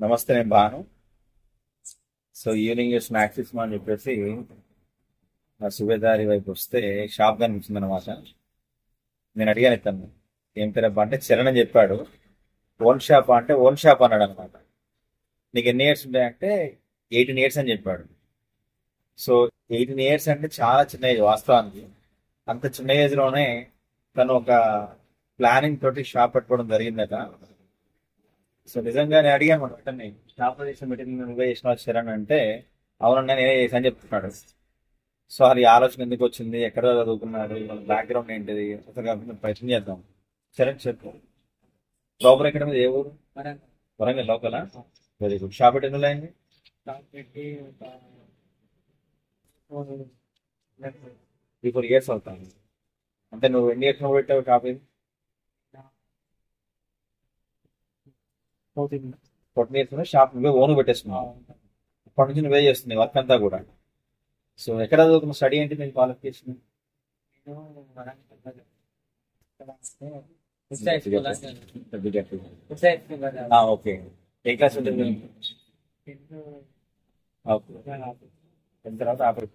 నమస్తే, నేను Banu. So evening snacks ఇస్తామని చెప్పేసి ఆ సుబేదారి వైపు వస్తే షాప్ కనిపించింది అనమాట. నేను అడిగాను ఇతను ఏం పేరబ్బా అంటే చరణ్ అని చెప్పాడు. ఓన్ షాప్ అంటే ఓన్ షాప్ అన్నాడు అనమాట. నీకు ఎన్ని ఇయర్స్ ఉంటాయంటే 18 ఇయర్స్ అని చెప్పాడు. సో 18 ఇయర్స్ అంటే చాలా చిన్న ఏజ్ వాస్తవానికి. అంత చిన్న ఏజ్ లోనే తను ఒక ప్లానింగ్ తోటి షాప్ పెట్టుకోవడం జరిగిందట. సో నిజంగా నేను అడిగాను అనమాట వెంటనే, షాప్ చేసిన మీటింగ్ నువ్వే చేసిన చరణ్ అంటే అవునన్నా నేనే చేశాను చెప్తున్నాడు. సో అది ఆలోచన ఎందుకు వచ్చింది, ఎక్కడ చదువుకున్నాడు, బ్యాక్గ్రౌండ్ ఏంటిది, అసలు కాకుండా ప్రయత్నం చేద్దాం. చరణ్ చెప్పు. ప్రాపర్ ఎక్కడ మీద ఏ ఊరు? వరంగల్ లోకలా? Very good. షాప్ ఎన్ని రోజులు అయింది? పెట్టి ఒక 3-4 ఇయర్స్ అవుతాను. అంటే నువ్వు ఎన్ని ఇయర్స్ నువ్వు పెట్టావు షాప్ ఇది? 14 ఇయర్స్ షాప్ నువ్వే ఓన్ పెట్టేస్తున్నావు. అప్పటి నుంచి నువ్వే చేస్తున్నావు వర్క్ అంతా కూడా. సో ఎక్కడ చదువుకున్న స్టడీ ఏంటి నేను క్వాలిఫికేషన్? ఓకే. ఏ క్లాస్ ఉంటుంది? ఓకే. తర్వాత ఆపరు.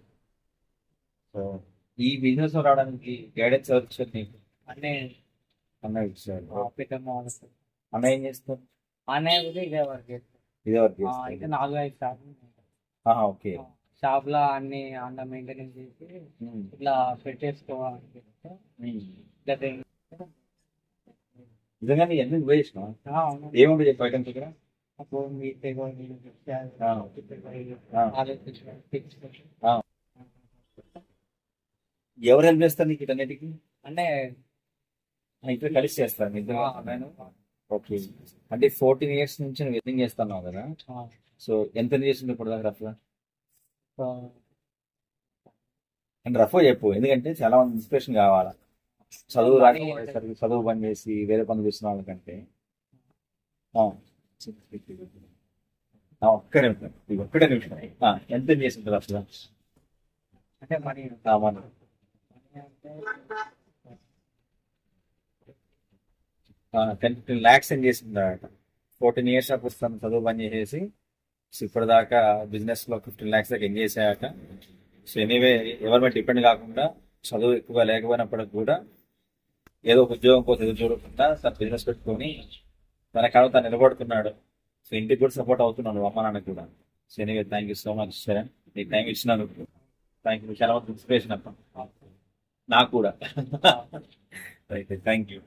సో ఈ బిజినెస్ రావడానికి గైడెన్స్ ఎవరు ఇచ్చారు నీకు? అనే అన్నయ్య ఇచ్చారు. పెద్దమ్మ అన్నయ్య ఏం చేస్తారు? అన్నయ్య కూడా ఇదే వర్క్ చేస్తారు. ఇదే వర్క్ అయితే చేస్తారు. 4-5 షాప్ ఓకే. షాప్ లో అన్ని అండ మెయింటెనెన్స్ చేసి ఉమ్. ఇట్లా పెట్టేసుకోవాలి. ఉమ్. ఇట్లా దే- నిజంగా నీ ఎందుకు నువ్వే చేసినావా? అవును. ఏముంటుంది చెప్పు ఐటమ్స్ ఇక్కడ? అప్పుడు మీ తెగోని ఆ. ఆ. ఆ. ఎవరు హెల్ప్ చేస్తారు నీకు ఇటన్నిటికి? అంటే ఇద్దరు కలిసి చేస్తారు మీ ఇద్దరు? ఓకే. అంటే 14 ఇయర్స్ నుంచి నువ్వు ఎర్నింగ్ చేస్తున్నావు కదా. సో ఎంత చేసింది ఇప్పుడు దాకా రఫ్గా? అంటే రఫ్ చెప్పు, ఎందుకంటే చాలా మంది ఇన్స్పిరేషన్ కావాలా. చదువు రాకపోయేసరికి చదువు పని చేసి వేరే పనులు చేస్తున్న వాళ్ళకంటే. ఆ. ఒక్క నిమిషం, ఇది ఒక్కటే నిమిషం. ఎంత చేసింది రఫ్గా? అంటే మరి మన 10-15 lakhs ఏం చేసింది. 14 ఇయర్స్ అప్పుడు తను చదువు పని చేసేసి సో ఇప్పటిదాకా బిజినెస్ లో 15 lakhs దాకా ఎంజాయ్ చేశాక. సో ఎనీవే ఎవరి మీద డిపెండ్ కాకుండా చదువు ఎక్కువగా లేకపోయినప్పటికి కూడా ఏదో ఒక ఉద్యోగం కోసం ఎదురు చూడకుండా తన బిజినెస్ పెట్టుకొని తన కాడ తను నిలబడుతున్నాడు. సో ఇంటికి కూడా సపోర్ట్ అవుతున్నాడు, అమ్మ నాన్నకి కూడా. So anyway thank you so much Charan, నీకు టైం ఇచ్చినందుకు. థ్యాంక్ యూ, చాలా మంది ఇన్స్పిరేషన్ అప్ప నాకు కూడా. Right, thank you.